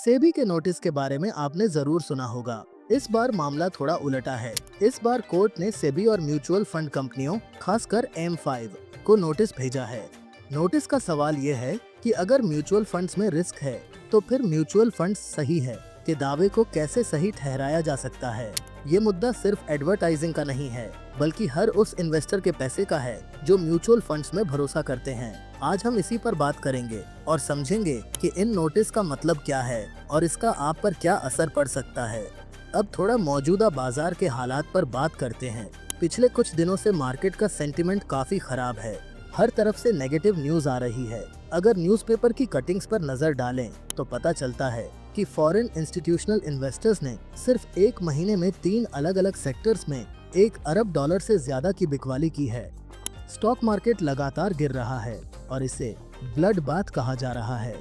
सेबी के नोटिस के बारे में आपने जरूर सुना होगा। इस बार मामला थोड़ा उलटा है। इस बार कोर्ट ने सेबी और म्यूचुअल फंड कंपनियों, खासकर M5 को नोटिस भेजा है। नोटिस का सवाल ये है कि अगर म्यूचुअल फंड्स में रिस्क है तो फिर म्यूचुअल फंड्स सही है के दावे को कैसे सही ठहराया जा सकता है। ये मुद्दा सिर्फ एडवर्टाइजिंग का नहीं है, बल्कि हर उस इन्वेस्टर के पैसे का है जो म्यूचुअल फंड्स में भरोसा करते हैं। आज हम इसी पर बात करेंगे और समझेंगे कि इन नोटिस का मतलब क्या है और इसका आप पर क्या असर पड़ सकता है। अब थोड़ा मौजूदा बाजार के हालात पर बात करते हैं। पिछले कुछ दिनों से मार्केट का सेंटिमेंट काफी खराब है। हर तरफ से नेगेटिव न्यूज आ रही है। अगर न्यूज़पेपर की कटिंग्स पर नजर डालें तो पता चलता है कि फॉरेन इंस्टीट्यूशनल इन्वेस्टर्स ने सिर्फ एक महीने में 3 अलग अलग सेक्टर्स में $1 अरब से ज्यादा की बिकवाली की है। स्टॉक मार्केट लगातार गिर रहा है और इसे ब्लड बाथ कहा जा रहा है।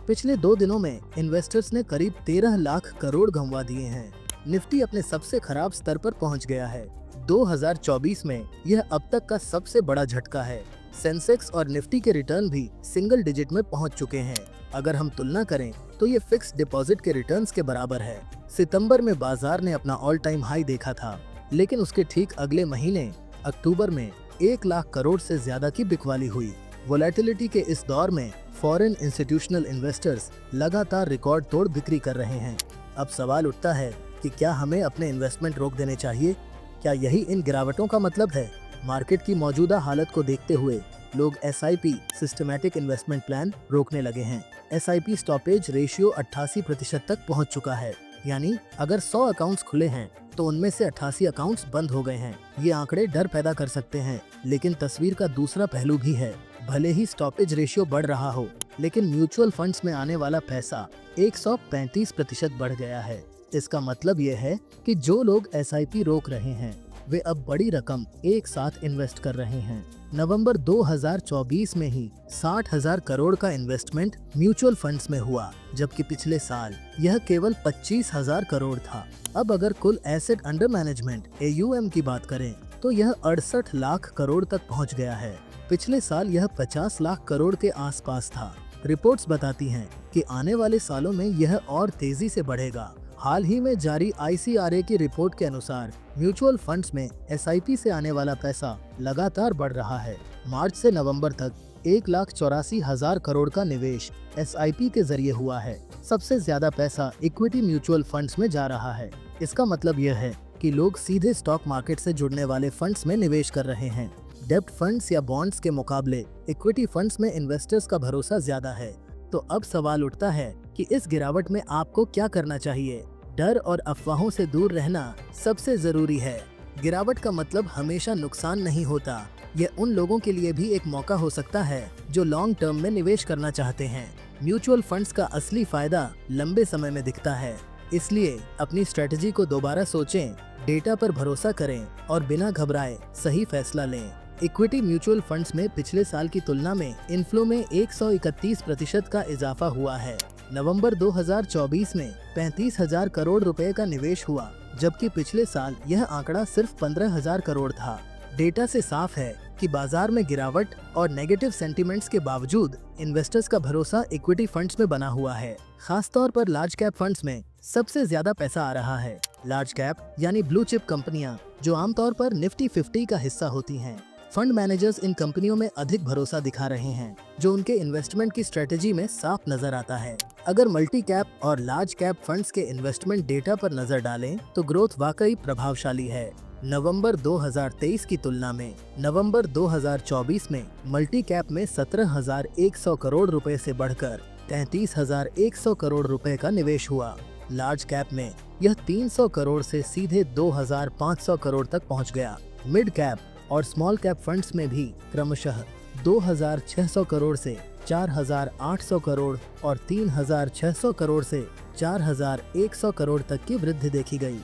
पिछले 2 दिनों में इन्वेस्टर्स ने करीब 13 लाख करोड़ गंवा दिए हैं। निफ्टी अपने सबसे खराब स्तर पर पहुंच गया है। 2024 में यह अब तक का सबसे बड़ा झटका है। सेंसेक्स और निफ्टी के रिटर्न भी सिंगल डिजिट में पहुंच चुके हैं। अगर हम तुलना करें तो ये फिक्स डिपॉजिट के रिटर्न्स के बराबर है। सितंबर में बाजार ने अपना ऑल टाइम हाई देखा था, लेकिन उसके ठीक अगले महीने अक्टूबर में 1 लाख करोड़ से ज्यादा की बिकवाली हुई। वोलेटिलिटी के इस दौर में फॉरेन इंस्टीट्यूशनल इन्वेस्टर्स लगातार रिकॉर्ड तोड़ बिक्री कर रहे हैं। अब सवाल उठता है कि क्या हमें अपने इन्वेस्टमेंट रोक देने चाहिए? क्या यही इन गिरावटों का मतलब है? मार्केट की मौजूदा हालत को देखते हुए लोग SIP सिस्टमैटिक इन्वेस्टमेंट प्लान रोकने लगे हैं। SIP स्टॉपेज रेशियो 88% तक पहुंच चुका है। यानी अगर 100 अकाउंट्स खुले हैं तो उनमें से 88 अकाउंट्स बंद हो गए हैं। ये आंकड़े डर पैदा कर सकते हैं, लेकिन तस्वीर का दूसरा पहलू भी है। भले ही स्टॉपेज रेशियो बढ़ रहा हो, लेकिन म्यूचुअल फंड्स में आने वाला पैसा 135% बढ़ गया है। इसका मतलब ये है कि जो लोग SIP रोक रहे हैं वे अब बड़ी रकम एक साथ इन्वेस्ट कर रहे हैं। नवंबर 2024 में ही 60,000 करोड़ का इन्वेस्टमेंट म्यूचुअल फंड्स में हुआ, जबकि पिछले साल यह केवल 25,000 करोड़ था। अब अगर कुल एसेट अंडर मैनेजमेंट AUM की बात करें तो यह 68 लाख करोड़ तक पहुंच गया है। पिछले साल यह 50 लाख करोड़ के आसपास था। रिपोर्ट्स बताती हैं कि आने वाले सालों में यह और तेजी से बढ़ेगा। हाल ही में जारी ICRA की रिपोर्ट के अनुसार म्यूचुअल फंड्स में SIP से आने वाला पैसा लगातार बढ़ रहा है। मार्च से नवंबर तक 1,84,000 करोड़ का निवेश SIP के जरिए हुआ है। सबसे ज्यादा पैसा इक्विटी म्यूचुअल फंड्स में जा रहा है। इसका मतलब यह है कि लोग सीधे स्टॉक मार्केट से जुड़ने वाले फंड्स में निवेश कर रहे हैं। डेब्ट फंड्स या बॉन्ड्स के मुकाबले इक्विटी फंड्स में इन्वेस्टर्स का भरोसा ज्यादा है। तो अब सवाल उठता है कि इस गिरावट में आपको क्या करना चाहिए? डर और अफवाहों से दूर रहना सबसे जरूरी है। गिरावट का मतलब हमेशा नुकसान नहीं होता। यह उन लोगों के लिए भी एक मौका हो सकता है जो लॉन्ग टर्म में निवेश करना चाहते हैं। म्यूचुअल फंड्स का असली फायदा लंबे समय में दिखता है। इसलिए अपनी स्ट्रेटजी को दोबारा सोचें, डेटा पर भरोसा करें और बिना घबराए सही फैसला लें। इक्विटी म्यूचुअल फंड्स में पिछले साल की तुलना में इनफ्लो में 131% का इजाफा हुआ है। नवंबर 2024 में 35,000 करोड़ रुपए का निवेश हुआ, जबकि पिछले साल यह आंकड़ा सिर्फ 15,000 करोड़ था। डेटा से साफ है कि बाजार में गिरावट और नेगेटिव सेंटिमेंट्स के बावजूद इन्वेस्टर्स का भरोसा इक्विटी फंड्स में बना हुआ है। खासतौर पर लार्ज कैप फंड्स में सबसे ज्यादा पैसा आ रहा है। लार्ज कैप यानी ब्लू चिप कंपनियां, जो आमतौर पर निफ्टी 50 का हिस्सा होती हैं। फंड मैनेजर्स इन कंपनियों में अधिक भरोसा दिखा रहे हैं, जो उनके इन्वेस्टमेंट की स्ट्रेटजी में साफ नजर आता है। अगर मल्टी कैप और लार्ज कैप फंड्स के इन्वेस्टमेंट डेटा पर नजर डालें तो ग्रोथ वाकई प्रभावशाली है। नवंबर 2023 की तुलना में नवंबर 2024 में मल्टी कैप में 17,100 करोड़ रुपए से बढ़कर 33,100 करोड़ रुपए का निवेश हुआ। लार्ज कैप में यह 300 करोड़ से सीधे 2,500 करोड़ तक पहुंच गया। मिड कैप और स्मॉल कैप फंड्स में भी क्रमशः 2,600 करोड़ से 4,800 करोड़ और 3,600 करोड़ से 4,100 करोड़ तक की वृद्धि देखी गई।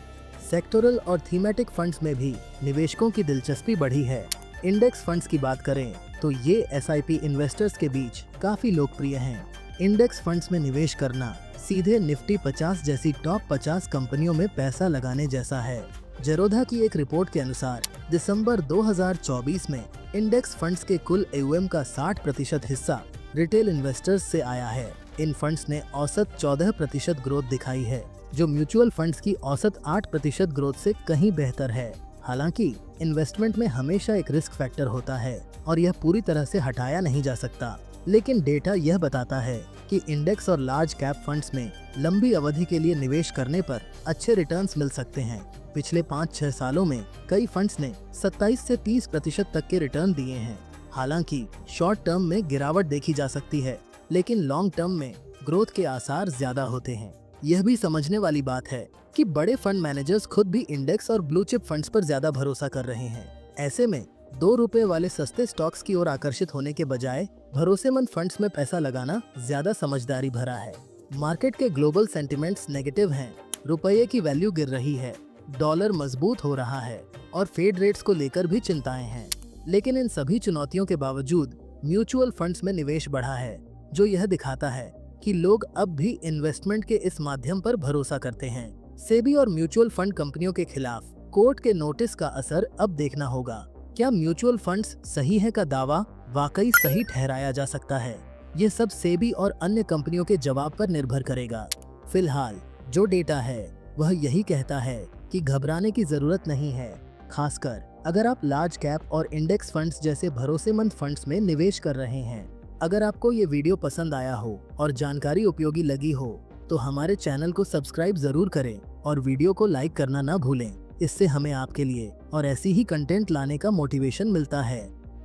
सेक्टोरल और थीमेटिक फंड्स में भी निवेशकों की दिलचस्पी बढ़ी है। इंडेक्स फंड्स की बात करें तो ये SIP इन्वेस्टर्स के बीच काफी लोकप्रिय हैं। इंडेक्स फंड्स में निवेश करना सीधे निफ्टी 50 जैसी टॉप 50 कंपनियों में पैसा लगाने जैसा है। जरोधा की एक रिपोर्ट के अनुसार दिसंबर 2024 में इंडेक्स फंड्स के कुल AUM का 60% हिस्सा रिटेल इन्वेस्टर्स से आया है। इन फंड्स ने औसत 14% ग्रोथ दिखाई है, जो म्यूचुअल फंड्स की औसत 8% ग्रोथ से कहीं बेहतर है। हालांकि इन्वेस्टमेंट में हमेशा एक रिस्क फैक्टर होता है और यह पूरी तरह से हटाया नहीं जा सकता, लेकिन डेटा यह बताता है कि इंडेक्स और लार्ज कैप फंड्स में लंबी अवधि के लिए निवेश करने पर अच्छे रिटर्न्स मिल सकते हैं। पिछले 5-6 सालों में कई फंड्स ने 27 से 30% तक के रिटर्न दिए हैं। हालांकि शॉर्ट टर्म में गिरावट देखी जा सकती है, लेकिन लॉन्ग टर्म में ग्रोथ के आसार ज्यादा होते हैं। यह भी समझने वाली बात है कि बड़े फंड मैनेजर्स खुद भी इंडेक्स और ब्लू चिप फंड्स पर ज्यादा भरोसा कर रहे हैं। ऐसे में ₹2 वाले सस्ते स्टॉक्स की ओर आकर्षित होने के बजाय भरोसेमंद फंड्स में पैसा लगाना ज्यादा समझदारी भरा है। मार्केट के ग्लोबल सेंटिमेंट्स नेगेटिव हैं, रुपये की वैल्यू गिर रही है, डॉलर मजबूत हो रहा है और फेड रेट्स को लेकर भी चिंताएं हैं। लेकिन इन सभी चुनौतियों के बावजूद म्यूचुअल फंड्स में निवेश बढ़ा है, जो यह दिखाता है कि लोग अब भी इन्वेस्टमेंट के इस माध्यम पर भरोसा करते हैं। सेबी और म्यूचुअल फंड कंपनियों के खिलाफ कोर्ट के नोटिस का असर अब देखना होगा। क्या म्यूचुअल फंड्स सही है का दावा वाकई सही ठहराया जा सकता है? ये सब सेबी और अन्य कंपनियों के जवाब पर निर्भर करेगा। फिलहाल जो डेटा है वह यही कहता है कि घबराने की जरूरत नहीं है, खासकर अगर आप लार्ज कैप और इंडेक्स फंड्स जैसे भरोसेमंद फंड्स में निवेश कर रहे हैं। अगर आपको ये वीडियो पसंद आया हो और जानकारी उपयोगी लगी हो तो हमारे चैनल को सब्सक्राइब जरूर करें और वीडियो को लाइक करना ना भूलें। इससे हमें आपके लिए और ऐसी ही कंटेंट लाने का मोटिवेशन मिलता है।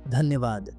धन्यवाद।